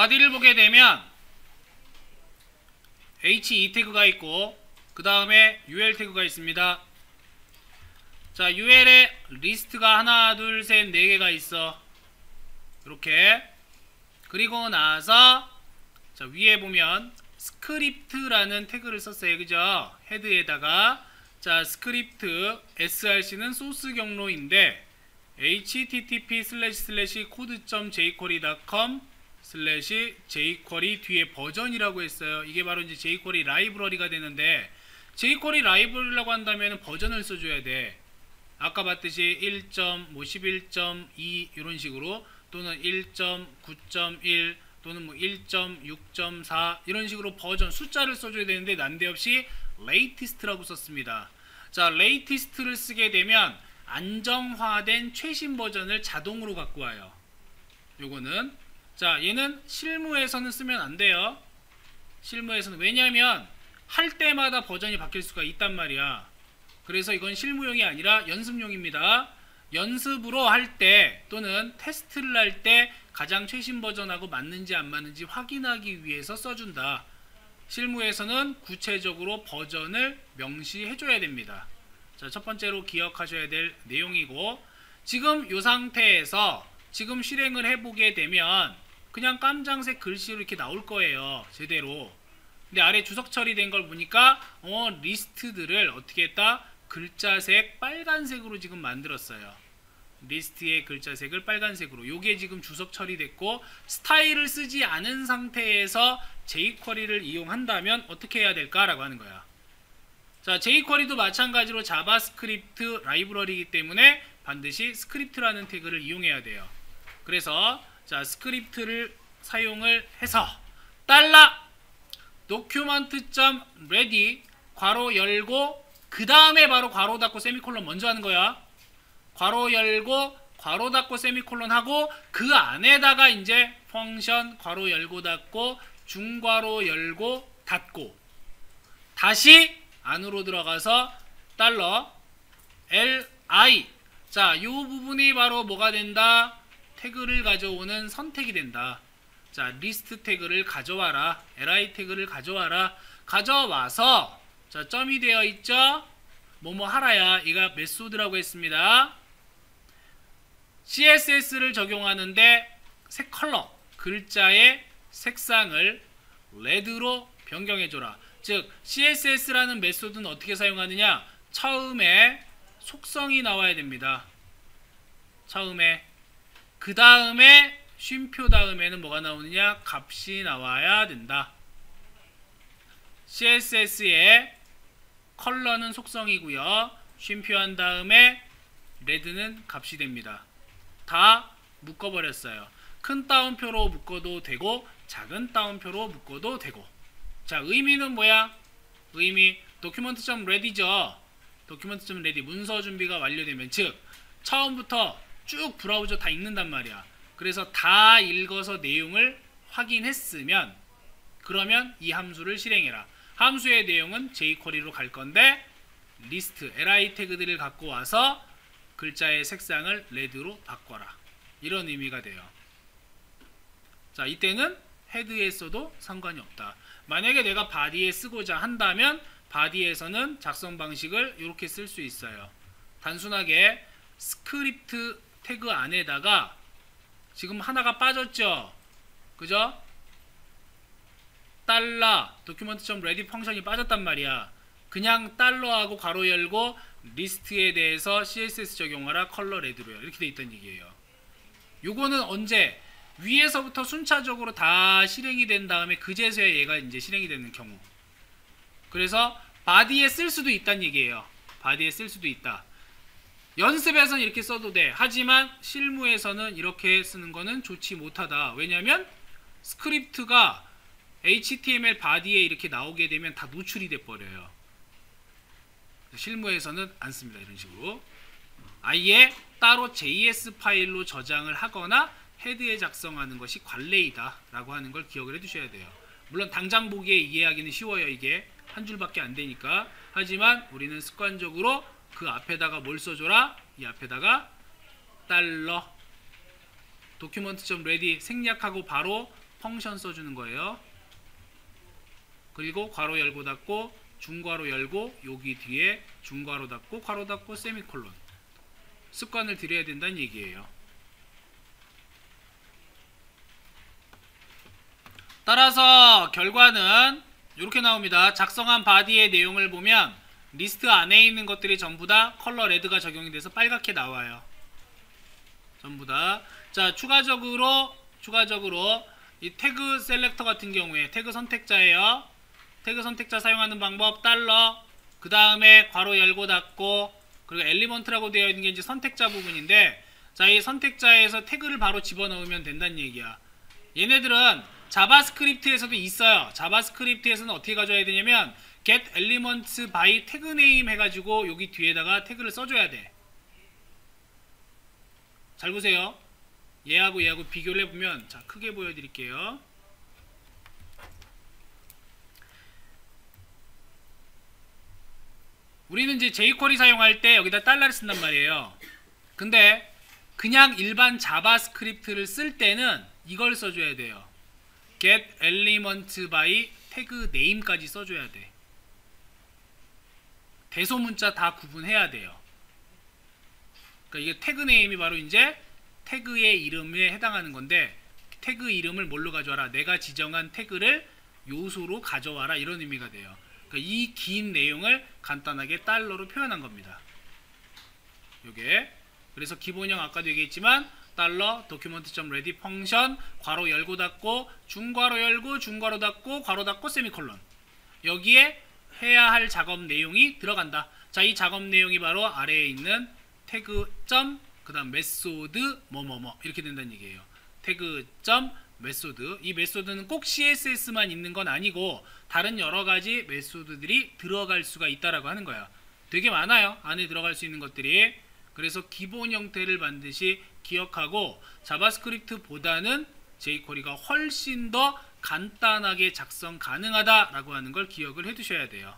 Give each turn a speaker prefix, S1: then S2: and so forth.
S1: 바디를 보게 되면 HE 태그가 있고 그 다음에 UL 태그가 있습니다. 자, UL에 리스트가 하나, 둘, 셋, 네 개가 있어. 이렇게. 그리고 나서 자, 위에 보면 스크립트라는 태그를 썼어요. 그죠? 헤드에다가 자, 스크립트 src는 소스 경로인데 http://code.jquery.com/jquery 뒤에 버전이라고 했어요. 이게 바로 이제 jquery 라이브러리가 되는데 jquery 라이브러리라고 한다면 버전을 써줘야 돼. 아까 봤듯이 1.11.2 이런 식으로 또는 1.9.1 또는 뭐 1.6.4 이런 식으로 버전 숫자를 써줘야 되는데 난데없이 latest라고 썼습니다. 자, latest를 쓰게 되면 안정화된 최신 버전을 자동으로 갖고 와요. 요거는 자, 얘는 실무에서는 쓰면 안 돼요. 실무에서는. 왜냐하면 할 때마다 버전이 바뀔 수가 있단 말이야. 그래서 이건 실무용이 아니라 연습용입니다. 연습으로 할 때 또는 테스트를 할 때 가장 최신 버전하고 맞는지 안 맞는지 확인하기 위해서 써준다. 실무에서는 구체적으로 버전을 명시해줘야 됩니다. 자, 첫 번째로 기억하셔야 될 내용이고, 지금 이 상태에서 지금 실행을 해보게 되면 그냥 깜장색 글씨로 이렇게 나올 거예요. 제대로. 근데 아래 주석 처리된 걸 보니까 리스트들을 어떻게 했다? 글자색 빨간색으로 지금 만들었어요. 리스트의 글자색을 빨간색으로. 요게 지금 주석 처리됐고, 스타일을 쓰지 않은 상태에서 jQuery를 이용한다면 어떻게 해야 될까라고 하는 거야. 자, jQuery도 마찬가지로 자바스크립트 라이브러리이기 때문에 반드시 스크립트라는 태그를 이용해야 돼요. 그래서 자, 스크립트를 사용을 해서 document.ready 괄호 열고 그 다음에 바로 괄호 닫고 세미콜론 먼저 하는 거야. 괄호 열고 괄호 닫고 세미콜론 하고 그 안에다가 이제 펑션 괄호 열고 닫고 중괄호 열고 닫고 다시 안으로 들어가서 $li 자, 요 부분이 바로 뭐가 된다? 태그를 가져오는 선택이 된다. 자, 리스트 태그를 가져와라. li 태그를 가져와라. 가져와서 자, 점이 되어 있죠? 뭐뭐 하라야. 이가 메소드라고 했습니다. CSS를 적용하는데 색 컬러, 글자의 색상을 레드로 변경해줘라. 즉 CSS라는 메소드는 어떻게 사용하느냐? 처음에 속성이 나와야 됩니다. 처음에. 그 다음에 쉼표 다음에는 뭐가 나오느냐? 값이 나와야 된다. CSS의 컬러는 속성이고요. 쉼표한 다음에 레드는 값이 됩니다. 다 묶어버렸어요. 큰 따옴표로 묶어도 되고 작은 따옴표로 묶어도 되고. 자, 의미는 뭐야? 의미 document.ready죠. document.ready 문서 준비가 완료되면, 즉 처음부터 쭉 브라우저 다 읽는단 말이야. 그래서 다 읽어서 내용을 확인했으면 그러면 이 함수를 실행해라. 함수의 내용은 jQuery로 갈 건데 리스트 li 태그들을 갖고 와서 글자의 색상을 레드로 바꿔라. 이런 의미가 돼요. 자, 이때는 헤드에 써도 상관이 없다. 만약에 내가 바디에 쓰고자 한다면 바디에서는 작성 방식을 이렇게 쓸 수 있어요. 단순하게 스크립트 태그 안에다가 지금 하나가 빠졌죠? 그죠? $document.ready 펑션이 빠졌단 말이야. 그냥 $하고 괄호 열고 리스트에 대해서 CSS 적용하라 컬러 레드로요. 이렇게 돼 있던 얘기예요. 요거는 언제? 위에서부터 순차적으로 다 실행이 된 다음에 그제서야 얘가 이제 실행이 되는 경우. 그래서 바디에 쓸 수도 있다는 얘기예요. 바디에 쓸 수도 있다. 연습에서는 이렇게 써도 돼. 하지만 실무에서는 이렇게 쓰는 거는 좋지 못하다. 왜냐면 스크립트가 HTML 바디에 이렇게 나오게 되면 다 노출이 돼 버려요. 실무에서는 안 씁니다. 이런 식으로. 아예 따로 JS 파일로 저장을 하거나 헤드에 작성하는 것이 관례이다 라고 하는 걸 기억을 해 두셔야 돼요. 물론 당장 보기에 이해하기는 쉬워요. 이게 한 줄밖에 안 되니까. 하지만 우리는 습관적으로 그 앞에다가 뭘 써줘라? 이 앞에다가 $document.ready 생략하고 바로 펑션 써주는 거예요. 그리고 괄호 열고 닫고 중괄호 열고 여기 뒤에 중괄호 닫고 괄호 닫고 세미콜론. 습관을 들여야 된다는 얘기예요. 따라서 결과는 이렇게 나옵니다. 작성한 바디의 내용을 보면 리스트 안에 있는 것들이 전부 다 컬러 레드가 적용이 돼서 빨갛게 나와요. 전부 다. 자, 추가적으로 이 태그 셀렉터 같은 경우에 태그 선택자예요. 태그 선택자 사용하는 방법 달러, 그 다음에 괄호 열고 닫고, 그리고 엘리먼트라고 되어 있는 게 이제 선택자 부분인데, 자, 이 선택자에서 태그를 바로 집어넣으면 된다는 얘기야. 얘네들은 자바스크립트에서도 있어요. 자바스크립트에서는 어떻게 가져야 되냐면 get elements by tag name 해가지고 여기 뒤에다가 태그를 써줘야 돼. 잘 보세요. 얘하고 비교를 해보면, 자, 크게 보여드릴게요. 우리는 이제 jQuery 사용할 때 여기다 달러를 쓴단 말이에요. 근데 그냥 일반 자바스크립트를 쓸 때는 이걸 써줘야 돼요. get element by tag name까지 써줘야 돼. 대소문자 다 구분해야 돼요. 그러니까 이게 태그 네임이 바로 이제 태그의 이름에 해당하는 건데, 태그 이름을 뭘로 가져와라? 내가 지정한 태그를 요소로 가져와라, 이런 의미가 돼요. 그러니까 이 긴 내용을 간단하게 달러로 표현한 겁니다. 요게. 그래서 기본형 아까도 얘기했지만 달러 document.ready 펑션 괄호 열고 닫고 중괄호 열고 중괄호 닫고 괄호 닫고 세미콜론. 여기에 해야 할 작업 내용이 들어간다. 자, 이 작업 내용이 바로 아래에 있는 태그 점 그다음 메소드 뭐뭐뭐 이렇게 된다는 얘기예요. 태그 점 메소드. 이 메소드는 꼭 CSS만 있는 건 아니고 다른 여러 가지 메소드들이 들어갈 수가 있다라고 하는 거야. 되게 많아요. 안에 들어갈 수 있는 것들이. 그래서 기본 형태를 반드시 기억하고 자바스크립트보다는 jQuery가 훨씬 더 간단하게 작성 가능하다라고 하는 걸 기억을 해 두셔야 돼요.